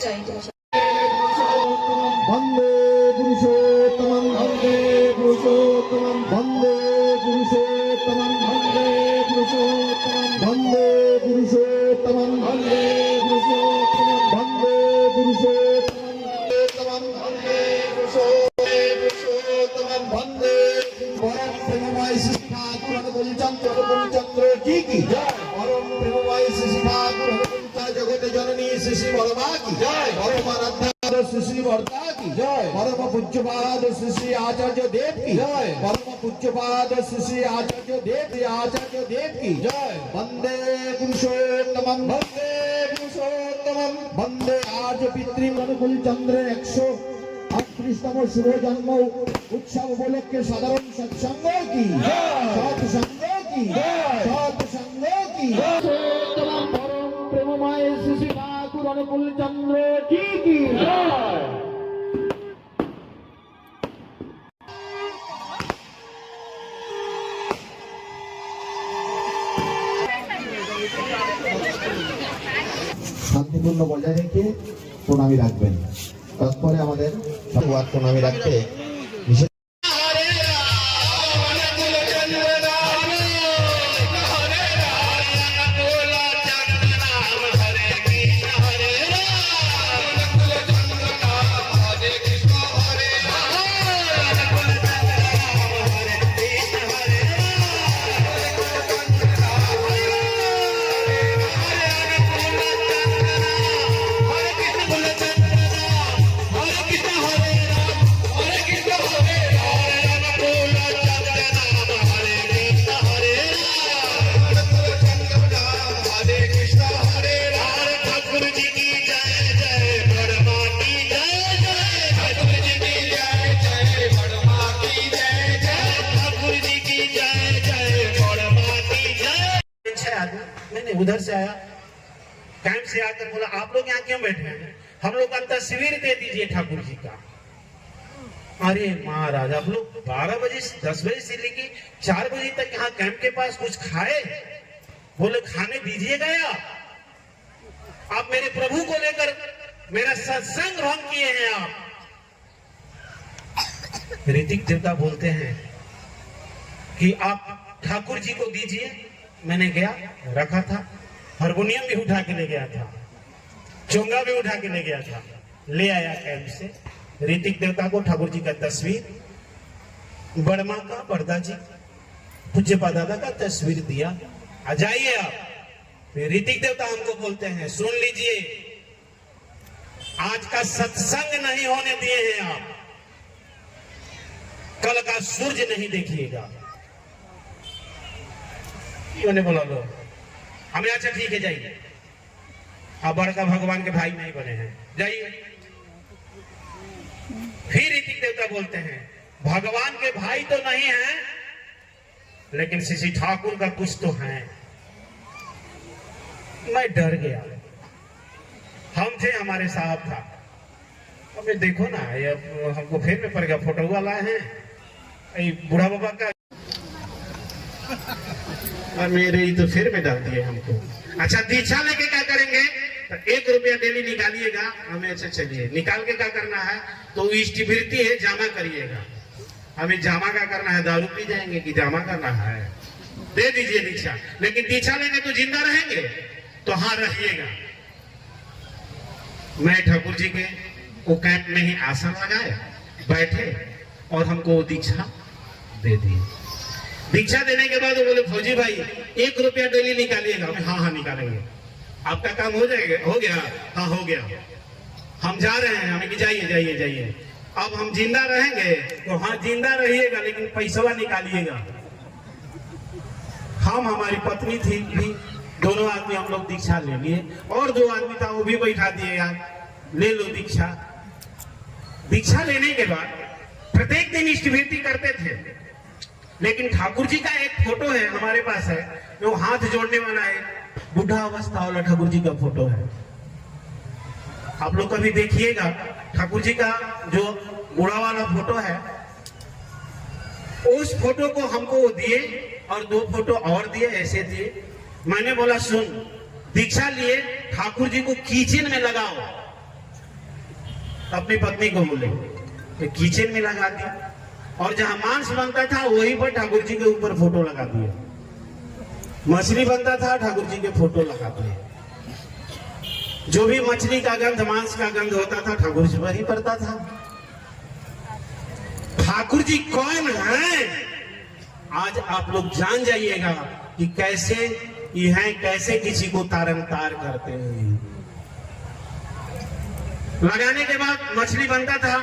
চাই। वंदे पुरुषोत्तमं वंदे पुरुषोत्तमं वंदे पुरुषोत्तमं वंदे पुरुषोत्तमं वंदे पुरुषोत्तमं वंदे पुरुषोत्तमं वंदे पुरुषोत्तमं वंदे पुरुषोत्तमं वंदे परम प्रेममय श्री ठाकुर अनुकूल चंद्र जी की जय। परम प्रेममय श्री ठाकुर अनुकूल जगत जननी श्री बलमा की जय। परम आराध्य श्री वर्ता की जय। परम पूज्यपाद श्री आचार्य देव की जय। परम पूज्यपाद श्री आचार्य देव की जय। वंदे पुरुषोत्तमं वंदे पुरुषोत्तमं वंदे आज पितृमनुकूल चंद्र 138तम शुभ जन्म उत्सव उपलक्षे साधारण सत्संग की सत्संग की परम प्रेममय श्री ठाकुर अनुकूल चंद्र जी की जय। শান্তিপূর্ণ বজায় রেখে প্রণামী রাখবেন। তারপরে আমাদের প্রণামী রাখতে उधर से आया, कैंप से आकर बोला आप लोग यहाँ क्यों बैठे हैं, हम लोग का तस्वीर दे दीजिए ठाकुर जी का। अरे महाराज आप लोग 12 बजे 10 बजे से लेके 4 बजे तक यहाँ कैंप के पास कुछ खाए? बोले खाने दीजिएगा आप मेरे प्रभु को लेकर मेरा सत्संग भंग किए हैं आप। ऋतिक देवता बोलते हैं कि आप ठाकुर जी को दीजिए। मैंने गया, रखा था, हारमोनियम भी उठा के ले गया था, चोंगा भी उठा के ले गया था, ले आया कैंप से ऋतिक देवता को ठाकुर जी का तस्वीर, बड़मा का बड़दा जी पूज्य दादा का तस्वीर दिया। आ जाइए आप। ऋतिक देवता हमको बोलते हैं सुन लीजिए, आज का सत्संग नहीं होने दिए हैं आप, कल का सूरज नहीं देखिएगा। मैंने बोला लो हमें, अच्छा ठीक है जाइए, आप बड़का भगवान के भाई नहीं बने हैं, जाइए। फिर ऋतिक देवता बोलते हैं भगवान के भाई तो नहीं हैं, लेकिन श्री ठाकुर का कुछ तो है। मैं डर गया, हम थे, हमारे साहब था। अब देखो ना ये हमको फेर में पड़ गया, फोटो वाला है बूढ़ा बाबा का, मेरे ही तो फिर में डाल दिए हमको। अच्छा दीक्षा लेके क्या करेंगे? तो 1 रुपया डेली निकालिएगा हमें। अच्छा चलिए निकाल के क्या करना है? तो इष्टवृत्ति है, जामा करिएगा। हमें जामा का करना है, दारू पी जाएंगे कि जामा करना है? दे दीजिए दीक्षा। लेकिन दीक्षा लेंगे तो जिंदा रहेंगे? तो हाँ रहिएगा। मैं ठाकुर जी के वो कैंप में ही आसन लगाए, बैठे और हमको वो दीक्षा दे दी। दीक्षा देने के बाद वो बोले फौजी भाई 1 रुपया डेली निकालिएगा। हाँ हाँ निकालेंगे। आपका काम हो जाएगा? हो गया? हाँ हो गया। हम जा रहे हैं। हमें कि जाइए जाइए जाइए। अब हम जिंदा रहेंगे तो हाँ जिंदा रहिएगा, लेकिन पैसा निकालिएगा। हम हमारी पत्नी थी भी, दोनों आदमी हम लोग दीक्षा ले लिए, और 2 आदमी था वो भी बैठा दिए, यार ले लो दीक्षा। दीक्षा लेने के बाद प्रत्येक दिन इष्टवृत्ति करते थे, लेकिन ठाकुर जी का एक फोटो है हमारे पास है, जो हाथ जोड़ने वाला है, बुढ़ा अवस्था वाला ठाकुर जी का फोटो है। आप लोग कभी देखिएगा ठाकुर जी का जो बूढ़ा वाला फोटो है, उस फोटो को हमको दिए और 2 फोटो और दिए, ऐसे दिए। मैंने बोला सुन, दीक्षा लिए ठाकुर जी को किचन में लगाओ, अपनी पत्नी को बोले कि किचन में लगा दिया, और जहां मांस बनता था वहीं पर ठाकुर जी के ऊपर फोटो लगा दिए। मछली बनता था, ठाकुर जी के फोटो लगा दिए। जो भी मछली का गंध, मांस का गंध होता था, ठाकुर जी पर ही पड़ता था। ठाकुर जी कौन हैं, आज आप लोग जान जाइएगा कि कैसे ये हैं, कैसे किसी को तारन तार करते हैं। लगाने के बाद मछली बनता था,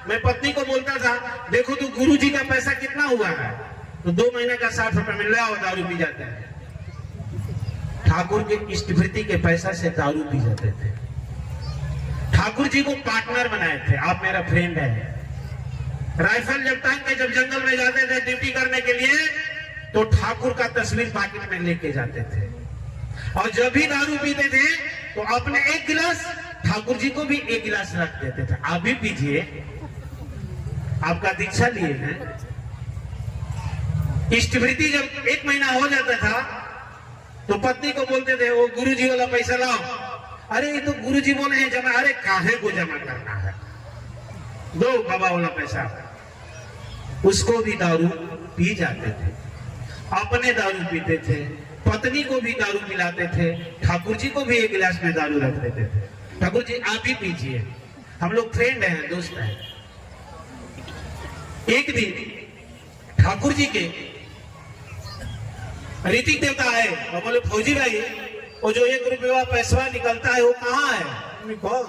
मैं पत्नी को बोलता था, देखो तो गुरु जी का पैसा कितना हुआ है, तो 2 महीने का 60 रुपए मिल रहा है और दारू पी जाते हैं। ठाकुर के इष्टवृत्ति के पैसा से दारू पी जाते थे। ठाकुर जी को पार्टनर बनाए थे, आप मेरा फ्रेंड है। राइफल जब टांग के जब जंगल में जाते थे ड्यूटी करने के लिए, तो ठाकुर का तस्वीर पॉकेट में लेके जाते थे। और जब भी दारू पीते थे तो अपने 1 गिलास ठाकुर जी को भी 1 गिलास रख देते थे, आप भी पीजिए, आपका दीक्षा लिए हैं। इष्टवृत्ति जब 1 महीना हो जाता था तो पत्नी को बोलते थे, वो गुरुजी वाला पैसा लाओ। अरे ये तो गुरुजी बोले हैं जमा, अरे काहे को जमा करना है, दो बाबा वाला पैसा। उसको भी दारू पी जाते थे, अपने दारू पीते थे, पत्नी को भी दारू पिलाते थे, ठाकुर जी को भी 1 गिलास में दारू रख देते थे। ठाकुर जी आप भी पीजिए, हम लोग फ्रेंड हैं, दोस्त हैं। एक दिन ठाकुर जी के ऋतिक देवता आए और बोले, फौजी भाई वो जो 1 रुपया पैसा निकलता है वो कहाँ है? कौन?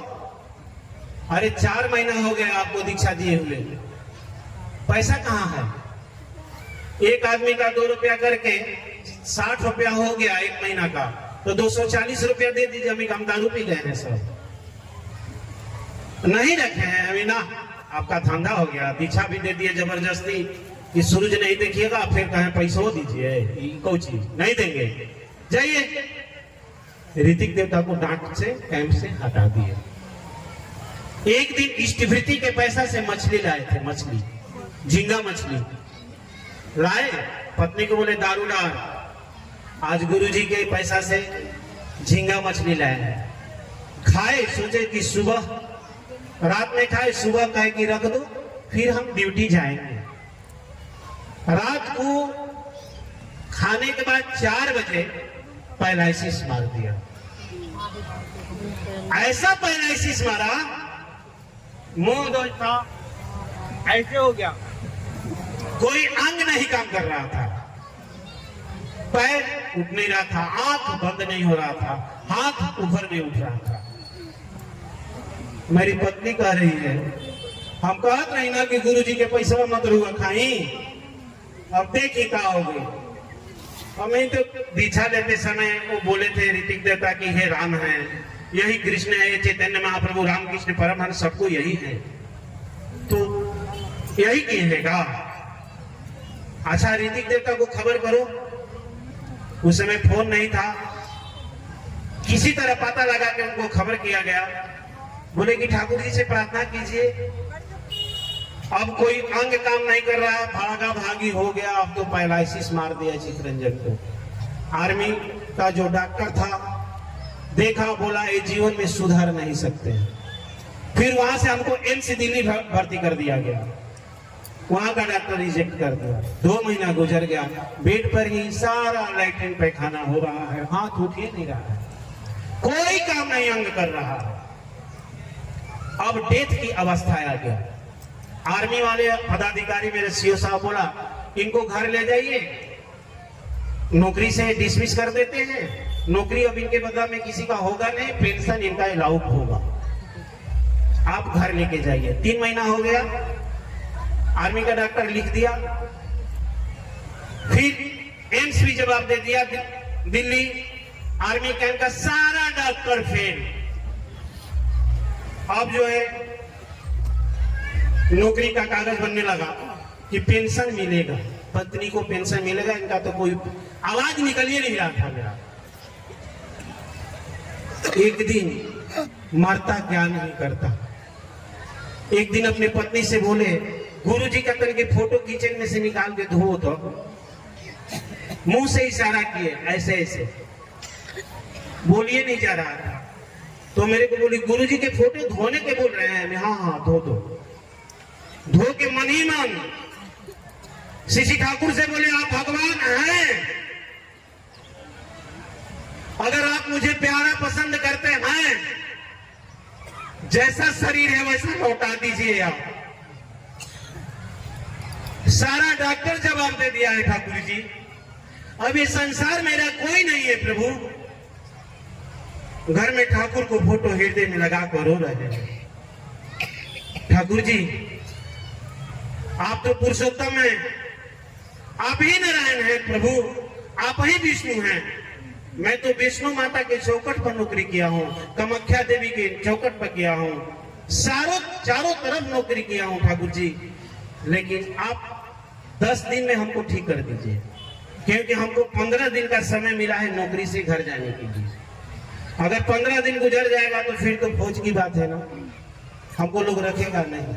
अरे 4 महीना हो गया आपको दीक्षा दिए हुए, पैसा कहाँ है? एक आदमी का 2 रुपया करके 60 रुपया हो गया 1 महीना का, तो 240 रुपया दे दीजिए, हम दारू पी गए हैं सब, नहीं रखे हैं अभी ना, आपका धंधा हो गया। दीक्षा भी दे दिए जबरदस्ती कि सूरज नहीं देखिएगा, फिर कहें पैसा दीजिए, कोई चीज नहीं देंगे, जाइए। ऋतिक देवता को डांट से कैंप से हटा दिए। एक दिन इष्टवृत्ति के पैसा से मछली लाए थे, मछली, झींगा मछली लाए, पत्नी को बोले दारू डाल, आज गुरुजी के पैसा से झींगा मछली लाए हैं। खाए, सोचे कि सुबह रात में खाए, सुबह कहे कि रख दो, फिर हम ड्यूटी जाएंगे। रात को खाने के बाद 4 बजे पैरालिसिस मार दिया। ऐसा पैरालिसिस मारा, मुंह था ऐसे हो गया, कोई अंग नहीं काम कर रहा था, पैर उठ नहीं रहा था, आंख बंद नहीं हो रहा था, हाथ ऊपर नहीं उठ रहा था। मेरी पत्नी कह रही है, हम कहत नहीं ना कि गुरुजी के पैसा मत रुआ खाई, अब देखिए क्या हो गई। हमें तो दीक्षा लेते समय वो बोले थे ऋतिक देवता कि हे राम है, यही कृष्ण है, चैतन्य महाप्रभु रामकृष्ण परमहंस, सबको यही है, तो यही कहेगा। अच्छा ऋतिक देवता को खबर करो, उस समय फोन नहीं था, किसी तरह पता लगा के उनको खबर किया गया। बोले कि ठाकुर जी से प्रार्थना कीजिए, अब कोई अंग काम नहीं कर रहा है, भागा भागी हो गया, अब तो पैरालिसिस मार दिया चितरंजन को। आर्मी का जो डॉक्टर था देखा, बोला ये जीवन में सुधर नहीं सकते। फिर वहां से हमको एम्स दिल्ली भर्ती कर दिया गया, वहां का डॉक्टर रिजेक्ट कर दिया। 2 महीना गुजर गया, बेड पर ही सारा लैट्रिन पैखाना हो रहा है, हाथ उठ ही नहीं रहा है, कोई काम नहीं अंग कर रहा है। अब डेथ की अवस्था आ गया। आर्मी वाले पदाधिकारी मेरे सीओ साहब बोला, इनको घर ले जाइए, नौकरी से डिसमिस कर देते हैं, नौकरी अब इनके बदला में किसी का होगा नहीं, पेंशन इनका अलाउड होगा, आप घर लेके जाइए। 3 महीना हो गया, आर्मी का डॉक्टर लिख दिया, फिर एम्स भी जवाब दे दिया, दिल्ली आर्मी कैंप का सारा डॉक्टर फेल। अब जो है नौकरी का कागज बनने लगा कि पेंशन मिलेगा, पत्नी को पेंशन मिलेगा, इनका तो कोई आवाज निकल ही नहीं रहा था मेरा। एक दिन मरता क्या नहीं करता, एक दिन अपने पत्नी से बोले, गुरुजी का तन के फोटो किचन में से निकाल के धो, तो मुंह से इशारा किए ऐसे ऐसे, बोलिए नहीं जा रहा था। तो मेरे को बोली गुरुजी के फोटो धोने के बोल रहे हैं। मैं हाँ हाँ धो दो। धो के मन ही मन शशि ठाकुर से बोले आप भगवान हैं, अगर आप मुझे प्यारा पसंद करते हैं, जैसा शरीर है वैसा लौटा दीजिए आप। सारा डॉक्टर जवाब दे दिया है ठाकुर जी, अब ये संसार मेरा कोई नहीं है प्रभु। घर में ठाकुर को फोटो हृदय में लगा कर रो रहे हैं। ठाकुर जी आप तो पुरुषोत्तम हैं, आप ही नारायण हैं प्रभु, आप ही विष्णु हैं। मैं तो विष्णु माता के चौकट पर नौकरी किया हूँ, कामाख्या देवी के चौकट पर किया हूँ, चारों तरफ नौकरी किया हूँ ठाकुर जी, लेकिन आप 10 दिन में हमको ठीक कर दीजिए, क्योंकि हमको 15 दिन का समय मिला है नौकरी से घर जाने के लिए। अगर 15 दिन गुजर जाएगा तो फिर तो फौज की बात है ना, हमको लोग रखेगा नहीं।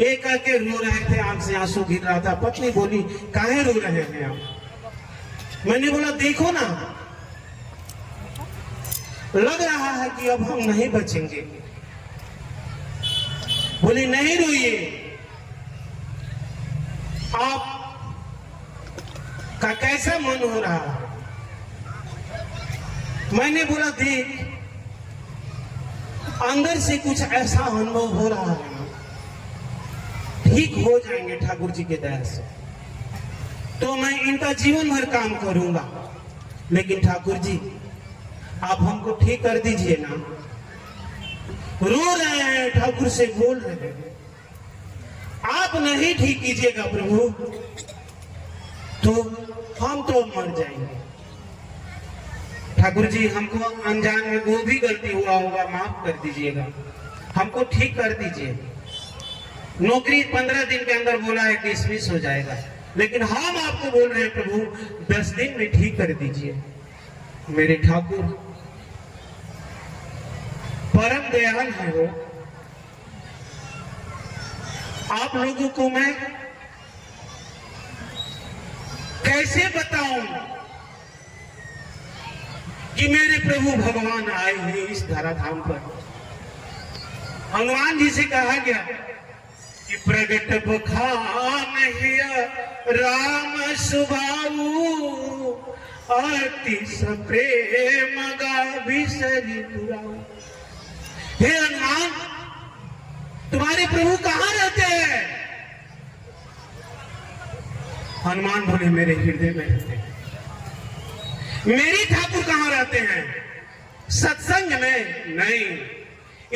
एक करके रो रहे थे, आंख से आंसू गिर रहा था। पत्नी बोली काहे रो रहे हैं आप? मैंने बोला देखो ना, लग रहा है कि अब हम नहीं बचेंगे। बोली नहीं रोइए, आप का कैसा मन हो रहा है? मैंने बोला देख, अंदर से कुछ ऐसा अनुभव हो रहा है ना, ठीक हो जाएंगे ठाकुर जी के दया से, तो मैं इनका जीवन भर काम करूंगा। लेकिन ठाकुर जी आप हमको ठीक कर दीजिए ना। रो रहे हैं, ठाकुर से बोल रहे हैं, आप नहीं ठीक कीजिएगा प्रभु तो हम तो मर जाएंगे। ठाकुर जी हमको अनजान में वो भी गलती हुआ होगा, माफ कर दीजिएगा, हमको ठीक कर दीजिए। नौकरी 15 दिन के अंदर बोला है डिसमिस हो जाएगा, लेकिन हम आपको बोल रहे हैं प्रभु 10 दिन में ठीक कर दीजिए। मेरे ठाकुर परम दयाल है वो। आप लोगों को मैं कैसे बताऊं कि मेरे प्रभु भगवान आए हैं इस धराधाम पर। हनुमान जी से कहा गया कि प्रगट बखान हिया राम सुभाऊ, अति सप्रेम गाभिसरि पुराऊ। हे हनुमान, तुम्हारे प्रभु कहाँ रहते हैं? हनुमान बोले मेरे हृदय में रहते हैं। मेरी ठाकुर कहाँ रहते हैं? सत्संग में नहीं,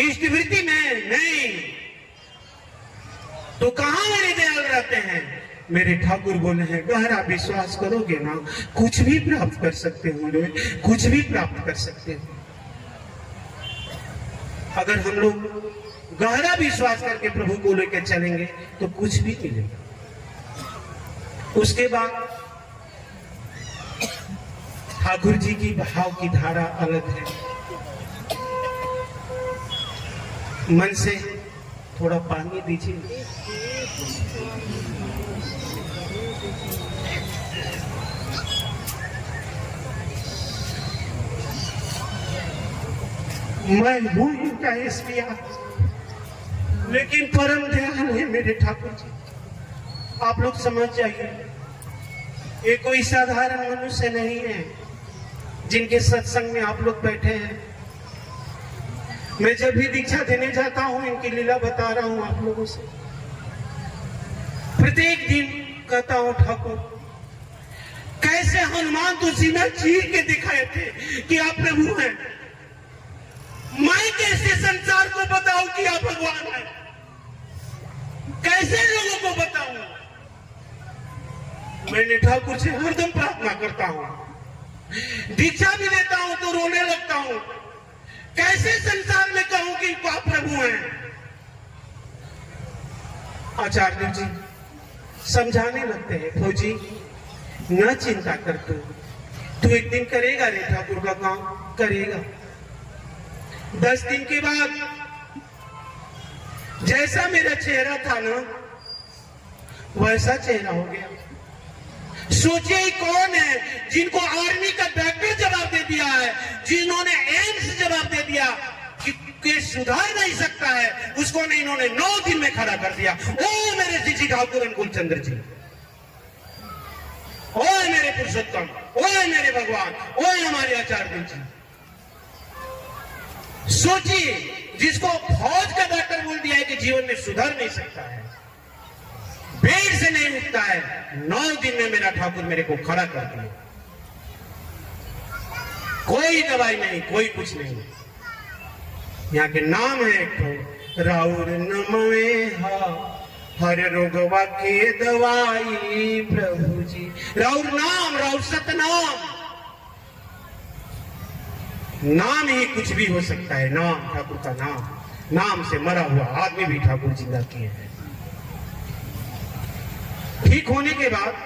इष्टवृत्ति में नहीं, तो कहाँ मेरे दयाल रहते हैं? मेरे ठाकुर बोले हैं गहरा विश्वास करोगे ना, कुछ भी प्राप्त कर सकते हो, कुछ भी प्राप्त कर सकते हो। अगर हम लोग गहरा विश्वास करके प्रभु को लेकर चलेंगे तो कुछ भी मिलेगा। उसके बाद ठाकुर जी की भाव की धारा अलग है। मन से थोड़ा पानी दीजिए। मैं हूं इनका इसलिए, लेकिन परम दयाल है मेरे ठाकुर जी। आप लोग समझ जाइए, ये कोई साधारण मनुष्य नहीं है जिनके सत्संग में आप लोग बैठे हैं। मैं जब भी दीक्षा देने जाता हूं इनकी लीला बता रहा हूं आप लोगों से। प्रत्येक दिन कहता हूं ठाकुर कैसे हनुमान तो सीना चीर के दिखाए थे कि आप प्रभु हैं, मैं कैसे संसार को बताऊं कि आप भगवान हैं? कैसे लोगों को बताऊं? मैंने ठाकुर से हरदम प्रार्थना करता हूं, दीक्षा भी लेता हूं तो रोने लगता हूं। कैसे संसार में कहूं कि आप प्रभु हैं? आचार्य जी समझाने लगते हैं, फौजी न चिंता कर, तू एक दिन करेगा रे ठाकुर का काम, करेगा। 10 दिन के बाद जैसा मेरा चेहरा था ना वैसा चेहरा हो गया। सोचिए ही कौन है जिनको आर्मी का डॉक्टर जवाब दे दिया है, जिन्होंने एम्स जवाब दे दिया कि सुधार नहीं सकता है, उसको ने इन्होंने 9 दिन में खड़ा कर दिया। ओ मेरे श्री ठाकुर अनुकूल चंद्र जी, ओए मेरे पुरुषोत्तम, ओए मेरे भगवान, ओए हमारे आचार्य जी। सोचिए, जिसको फौज का डॉक्टर बोल दिया है कि जीवन में सुधर नहीं सकता है, बेड से नहीं उठता है, 9 दिन में मेरा ठाकुर मेरे को खड़ा कर दिया। कोई दवाई नहीं, कोई कुछ नहीं। यहाँ के नाम है एक तो राउर नमवे हर रोगवा के दवाई प्रभु जी। राउर नाम, राउर सतनाम, नाम ही कुछ भी हो सकता है। नाम, ठाकुर का नाम, नाम से मरा हुआ आदमी भी ठाकुर जिंदा किए हैं। ठीक होने के बाद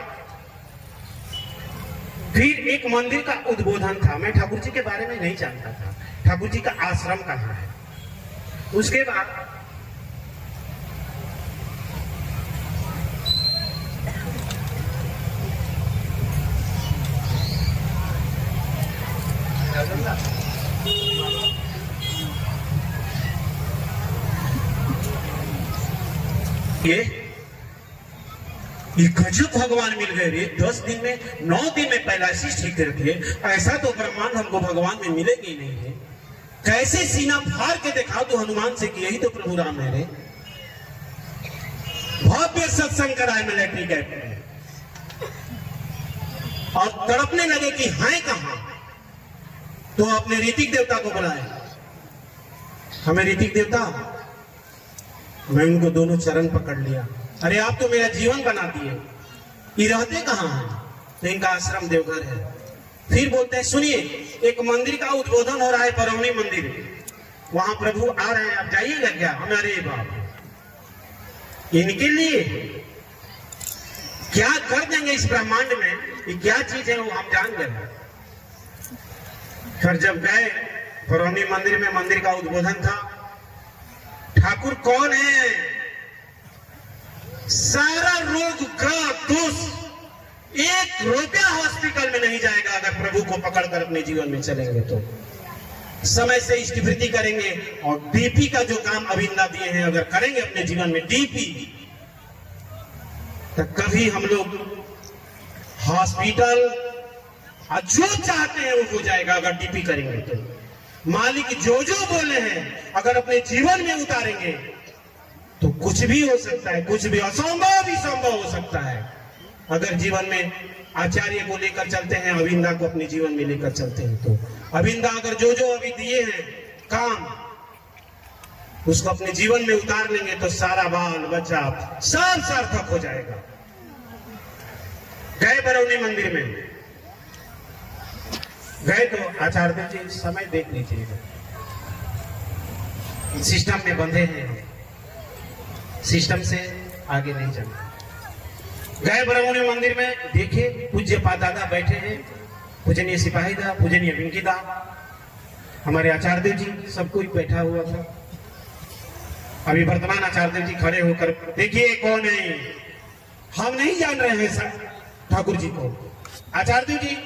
फिर एक मंदिर का उद्बोधन था। मैं ठाकुर जी के बारे में नहीं जानता था, ठाकुर जी का आश्रम कहाँ है। उसके बाद ये गजब भगवान मिल गए रे। 10 दिन में, 9 दिन में पैलासी ठीक कर दिए। ऐसा तो ब्रह्मांड हमको भगवान में मिलेगी ही नहीं है। कैसे सीना फाड़ के दिखा दो हनुमान से कि यही तो प्रभु राम है रे। भव्य सत्संग कराए मिलिट्री कैंप में और तड़पने लगे कि हैं कहां, तो अपने ऋतिक देवता को बुलाए। हमें ऋतिक देवता, मैं उनको दोनों चरण पकड़ लिया। अरे आप तो मेरा जीवन बना दिए, ये रहते कहां हैं? तो इनका आश्रम देवघर है। फिर बोलते हैं सुनिए, एक मंदिर का उद्बोधन हो रहा है, परौनी मंदिर, वहां प्रभु आ रहे हैं, आप जाइएगा क्या? हमारे बाप, इनके लिए क्या कर देंगे इस ब्रह्मांड में, ये क्या चीज है वो हम जान गए। फिर जब गए परौनी मंदिर में, मंदिर का उद्बोधन था। ठाकुर कौन है? सारा रोग ग्रह दोष, 1 रुपया हॉस्पिटल में नहीं जाएगा अगर प्रभु को पकड़कर अपने जीवन में चलेंगे तो। समय से स्थिति करेंगे और डीपी का जो काम अभिनंदा दिए हैं अगर करेंगे अपने जीवन में डीपी, तो कभी हम लोग हॉस्पिटल जो चाहते हैं वो हो जाएगा अगर डीपी करेंगे तो। मालिक जो जो बोले हैं अगर अपने जीवन में उतारेंगे तो कुछ भी हो सकता है, कुछ भी असंभव भी संभव हो सकता है। अगर जीवन में आचार्य को लेकर चलते हैं, अविंदा को अपने जीवन में लेकर चलते हैं, तो अविंदा अगर जो जो अभी दिए हैं काम, उसको अपने जीवन में उतार लेंगे तो सारा बाल बच्चा सब सार्थक हो जाएगा। गए बरौनी मंदिर में, गए तो आचार्य जी समय देख लीजिएगा, सिस्टम में बंधे हैं, सिस्टम से आगे नहीं चलना। गए बरौनी मंदिर में, देखे पूज्य दादा बैठे हैं, पूजनीय सिपाही दा, पूजनीय विंकी दा, हमारे आचार्य जी, सब कोई बैठा हुआ था। अभी वर्तमान आचार्य जी खड़े होकर, देखिए कौन है, हम नहीं जान रहे हैं सर ठाकुर जी को। आचार्य जी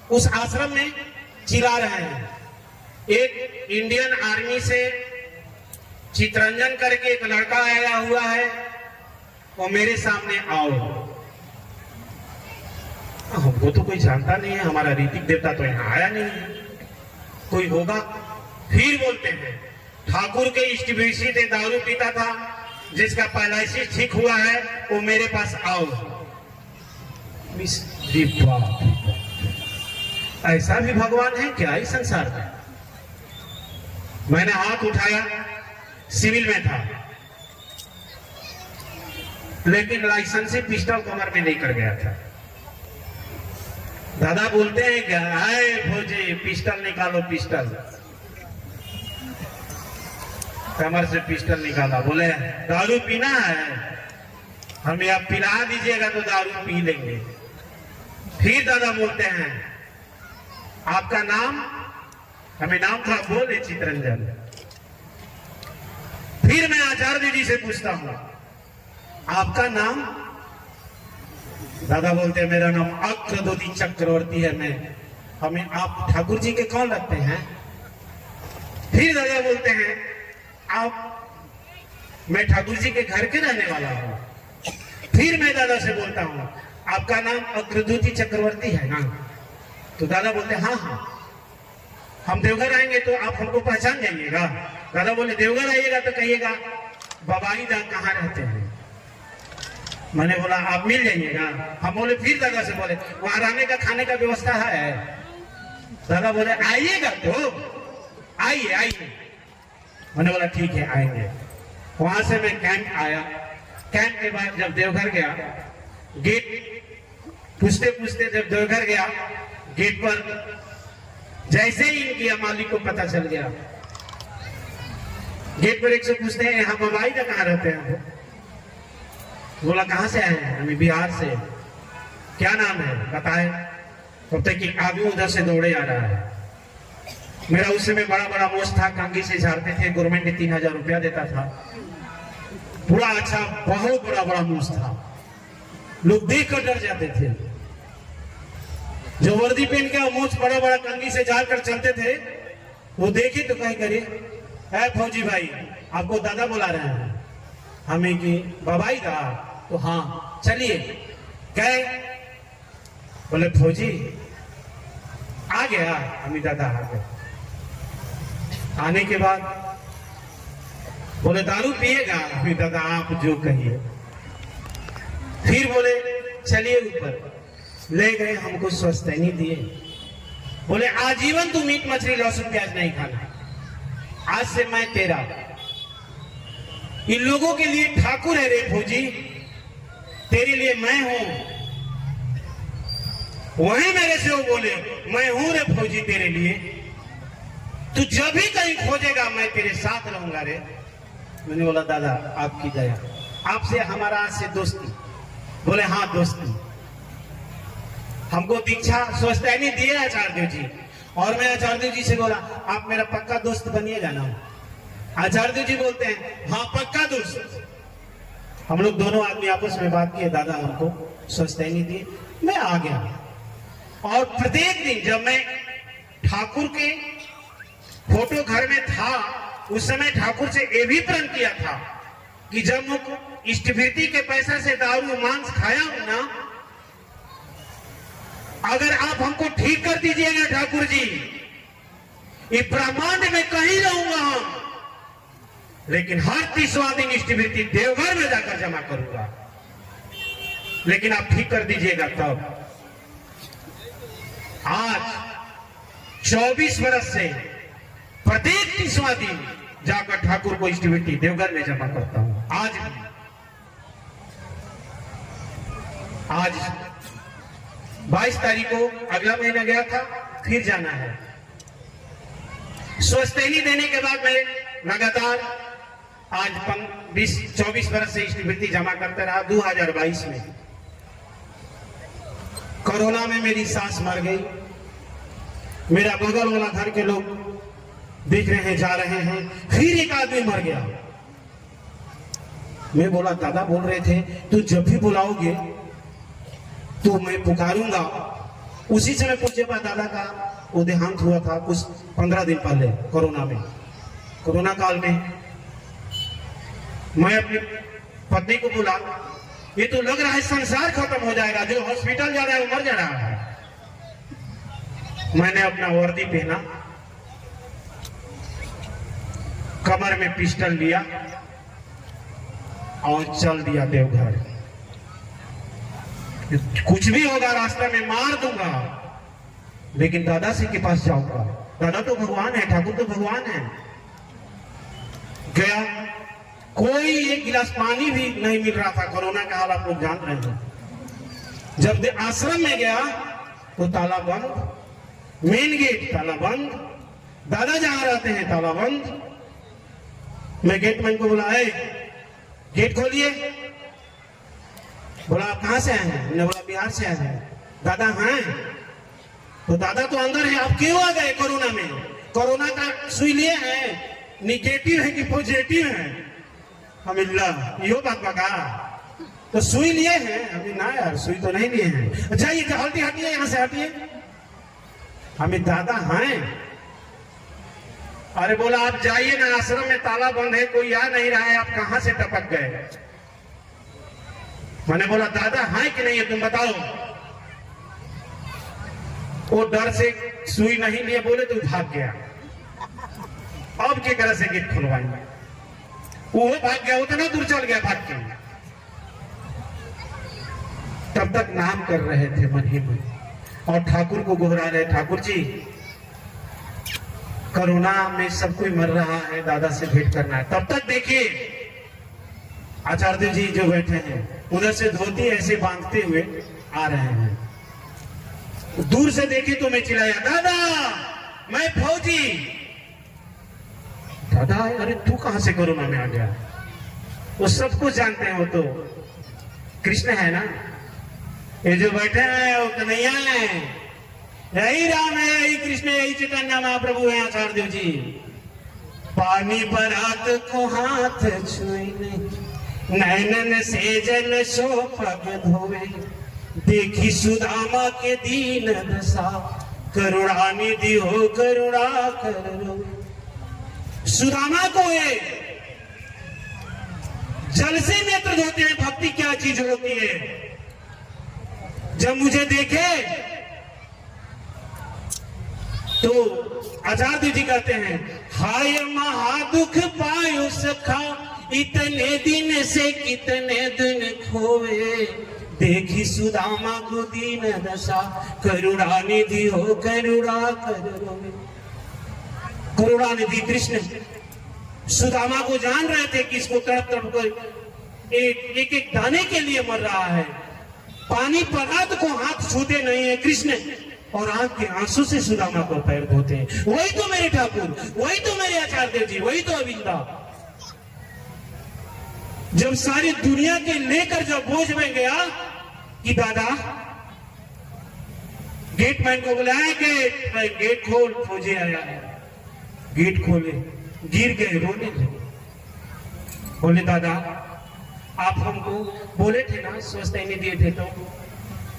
उस आश्रम में चिल्ला रहे हैं। एक इंडियन आर्मी से चितरंजन करके एक लड़का आया हुआ है, वो मेरे सामने आओ। हमको तो कोई जानता नहीं है, हमारा ऋतिक देवता तो यहाँ आया नहीं है, कोई होगा। फिर बोलते हैं ठाकुर के इष्टविषी से दारू पीता था, जिसका पैलाइसिस ठीक हुआ है वो मेरे पास आओ। ऐसा भी भगवान है क्या इस संसार में? मैंने हाथ उठाया, सिविल में था, लेकिन लाइसेंस से पिस्टल कमर में लेकर गया था। दादा बोलते हैं क्या, हाय फौजी पिस्टल निकालो, पिस्टल। कमर से पिस्टल निकाला, बोले दारू पीना है, हमें आप पिला दीजिएगा तो दारू पी लेंगे। फिर दादा बोलते हैं आपका नाम? हमें नाम था, बोले चितरंजन। फिर मैं आचार्य जी से पूछता हूं आपका नाम? दादा बोलते हैं मेरा नाम अक्रदोती चक्रवर्ती है, मैं हमें आप ठाकुर जी के कौन लगते हैं? फिर दादा बोलते हैं आप मैं ठाकुर जी के घर के रहने वाला हूं। फिर मैं दादा से बोलता हूं आपका नाम अक्रदोती चक्रवर्ती है ना? तो दादा बोलते हैं हाँ हाँ, हम देवघर आएंगे तो आप हमको पहचान जाइएगा। दादा बोले देवघर आइएगा तो कहिएगा बबाई दा कहाँ रहते हैं। मैंने बोला आप मिल जाइएगा। हम बोले फिर दादा से बोले वहां रहने का खाने का व्यवस्था है? दादा बोले आइएगा तो आइए आइए। मैंने बोला ठीक है आएंगे। वहां से मैं कैंप आया। कैंप के बाद जब देवघर गया, गेट पूछते पूछते जब देवघर गया, गेट पर जैसे ही इनकी मालिक को पता चल गया, गेट पर एक से पूछते हैं यहाँ बबाई का कहाँ रहते हैं? बोला कहाँ से आए हैं? हमें बिहार से। क्या नाम है बताए? तब तक कि आदमी उधर से दौड़े आ रहा है। मेरा उस समय बड़ा बड़ा मोश था, कंघी से झाड़ते थे, गवर्नमेंट ने 3000 रुपया देता था। पूरा अच्छा बहुत बड़ा बड़ा मोश था, लोग देख कर डर जाते थे। जो वर्दी पहन के मोछ बड़ा बड़ा कंघी से झाड़ कर चलते थे, वो देखे तो कहीं करे है फौजी भाई आपको दादा बुला रहे हैं। हमें कि बबाई दा? तो हाँ चलिए गए। बोले फौजी आ गया? हमें दादा आ गए। आने के बाद बोले दारू पिएगा? हमें दादा आप जो कहिए। फिर बोले चलिए ऊपर ले गए, हमको स्वस्थैनी दिए। बोले आजीवन तू मीट मछली लहसुन प्याज नहीं खाना, आज से मैं तेरा। इन लोगों के लिए ठाकुर है रे फौजी, तेरे लिए मैं हूं। वहीं मेरे से वो बोले मैं हूं रे फौजी तेरे लिए, तू जब भी कहीं खोजेगा मैं तेरे साथ रहूंगा रे। मैंने बोला दादा आपकी दया, आपसे हमारा आज से दोस्ती। बोले हाँ दोस्ती। हमको दीक्षा स्वस्थैनी दिए आचार्य जी, और मैं आचार्य जी से बोला आप मेरा पक्का दोस्त बनिएगा ना? आचार्य जी बोलते हैं हाँ पक्का दोस्त। हम लोग दोनों आदमी आपस में बात किए, दादा हमको स्वस्थैनी दिए। मैं आ गया, और प्रत्येक दिन जब मैं ठाकुर के फोटो घर में था, उस समय ठाकुर से ये भी प्रण किया था कि जब मैं इष्टवृत्ति के पैसा से दारू मांस खाया हूं ना, अगर आप हमको ठीक कर दीजिएगा ठाकुर जी, ये ब्रह्मांड में कहीं रहूंगा हम, लेकिन हर 30वां दिन इष्टवृत्ति देवघर में जाकर जमा करूंगा, लेकिन आप ठीक कर दीजिएगा तब। आज 24 वर्ष से प्रत्येक 30वां दिन जाकर ठाकुर को इष्टवृत्ति देवघर में जमा करता हूं। आज 22 तारीख को अगला महीना गया था, फिर जाना है। स्वस्थैनी देने के बाद मैं लगातार आज 24 वर्ष से इष्टवृत्ति जमा करता रहा। 2022 में कोरोना में मेरी सास मर गई। मेरा बगल वाला घर के लोग देख रहे हैं, जा रहे हैं। फिर एक आदमी मर गया। मैं बोला दादा बोल रहे थे तू जब भी बुलाओगे तो मैं पुकारूंगा। उसी समय पूज्य दादा का वो देहांत हुआ था कुछ 15 दिन पहले कोरोना में। कोरोना काल में मैं अपनी पत्नी को बोला ये तो लग रहा है संसार खत्म हो जाएगा, जो हॉस्पिटल जा रहा है वो मर जा रहा है। मैंने अपना वर्दी पहना, कमर में पिस्टल लिया और चल दिया देवघर। कुछ भी होगा रास्ते में मार दूंगा, लेकिन दादा से के पास जाऊंगा। दादा तो भगवान है, ठाकुर तो भगवान है। गया, कोई एक गिलास पानी भी नहीं मिल रहा था। कोरोना का हाल आप लोग जान रहे हैं। जब आश्रम में गया तो ताला बंद, मेन गेट ताला बंद, दादा जहां रहते हैं ताला बंद। मैं गेटमैन को बुला, गेट खोलिए। बोला आप कहां से आए हैं? मैंने बोला बिहार से आए हैं। दादा हैं? तो दादा तो अंदर है, आप क्यों आ गए कोरोना में? कोरोना का सुई लिए हैं, निगेटिव है कि पॉजिटिव है? हम यो बात बका तो सुई लिए हैं? अभी ना यार, सुई तो नहीं लिए हैं। जाइए, हल्दी हटिए, यहाँ से हटिए। हमें दादा हैं। अरे बोला आप जाइए ना, आश्रम में ताला बंद है, कोई आ नहीं रहा है, आप कहां से टपक गए? मैंने बोला दादा हैं कि नहीं है, तुम बताओ। वो डर से सुई नहीं लिए, बोले तो भाग गया। अब के तरह से गेट खुलवाएंगे? वो भाग गया, उतना दूर चल गया भाग के। तब तक नाम कर रहे थे मन ही मन, और ठाकुर को घुरा रहे, ठाकुर जी कोरोना में सब कोई मर रहा है, दादा से भेंट करना है। तब तक देखिए आचार्य जी जो बैठे हैं, उधर से धोती ऐसे बांधते हुए आ रहे हैं। दूर से देखे तो मैं चिल्लाया, दादा मैं फौजी। दादा, अरे तू कहां से कोरोना में आ गया? वो सबको जानते हैं, वो तो कृष्ण है ना। ये जो बैठे हैं वो कन्हैया है, यही राम है, यही कृष्ण, यही चैतन्य महाप्रभु है आचार्य जी। पानी पर हाथ को हाथ छुए, नैनन से जल सो पग धोवे, देखी सुदामा के दीन दशा, करुणा निधि हो करुणा कर। सुदामा को ये जल से नेत्र धोते हैं, भक्ति क्या चीज होती है। जब मुझे देखे तो आचार्य जी कहते हैं, हाय महादुख पायो सखा, इतने दिन से कितने दिन खोवे, देखी सुदामा को दीन दशा, करुणा निधि हो करुणा करो। करुणा निधि कृष्ण सुदामा को जान रहे थे कि इसको तड़प तड़प कर एक एक दाने के लिए मर रहा है। पानी पदार्थ को हाथ छूते नहीं है कृष्ण, और आंख के आंसू से सुदामा को पैर धोते हैं। वही तो मेरे ठाकुर, वही तो मेरे आचार्य जी, वही तो अविंदा। जब सारी दुनिया के लेकर जब बोझ में गया कि दादा, गेटमैन को बुलाया, गेट खोल, फौजी आया है। गेट खोले, गिर गए, रोने लगे। बोले दादा आप हमको बोले थे ना, स्वस्थ नहीं दिए थे तो,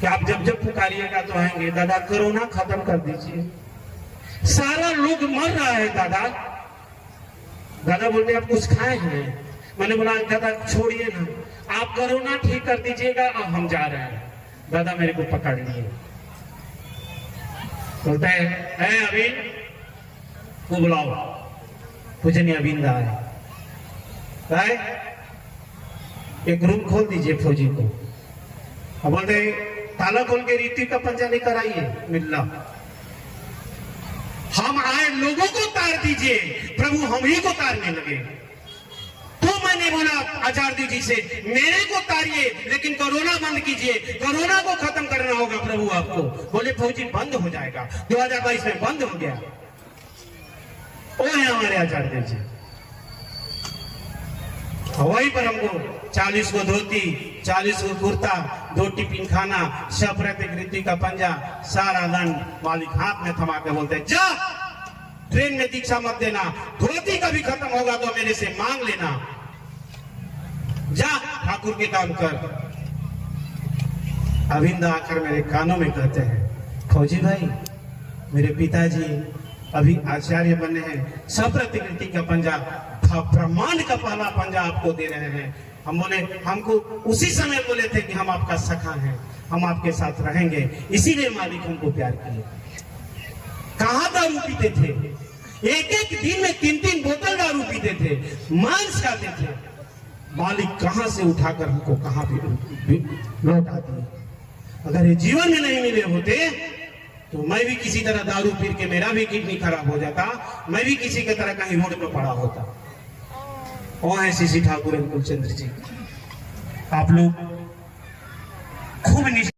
कि आप जब जब पुकारिएगा तो आएंगे। दादा कोरोना खत्म कर दीजिए, सारा लोग मर रहा है दादा। दादा बोलते आप कुछ खाए हैं? मैंने बोला दादा छोड़िए ना, आप कोरोना ठीक कर दीजिएगा, अब हम जा रहे हैं। दादा मेरे को पकड़ लिए, बोलते हैं अविन को बुलाओ, पूजनीय अविंदा है, एक रूम खोल दीजिए फौजी को। अब बोलते ताला खोल के रीति का पंजा लेकर आइए, मिल्ला हम आए, लोगों को तार दीजिए। प्रभु हम ही को तारने लगे। तो मैंने बोला आचार्य जी से, मेरे को तारिए लेकिन कोरोना बंद कीजिए, कोरोना को खत्म करना होगा प्रभु आपको। बोले फौजी बंद हो जाएगा, 2022 में बंद हो गया। वो है हमारे आचार्य जी। वहीं पर हमको 40 को धोती, 40 को कुर्ता, 2 टिफिन खाना, सब रीति का पंजा, सारा दंड मालिक हाथ में थमा के बोलते जा ट्रेन में दीक्षा मत देना, धोती कभी खत्म होगा तो मेरे से मांग लेना, जा ठाकुर के काम कर। अविंदा आकर मेरे कानों में कहते हैं, फौजी भाई मेरे पिताजी अभी आचार्य बने हैं, सब प्रतिकृति का पंजा, ब्रह्मांड का पहला पंजा आपको दे रहे हैं। हम बोले, हमको उसी समय बोले थे कि हम आपका सखा हैं, हम आपके साथ रहेंगे, इसीलिए मालिक हमको प्यार किए। कहाँ दारू पीते थे, एक एक दिन में 3-3 बोतल दारू पीते थे, मांस खाते थे। मालिक कहां से उठाकर हमको कहां भी लौटा दिए। अगर ये जीवन में नहीं मिले होते तो मैं भी किसी तरह दारू पी के मेरा भी किडनी खराब हो जाता, मैं भी किसी की तरह कहीं रोड पर पड़ा होता। और है श्री ठाकुर कुलचंद्र जी, आप लोग खूब निष्ठा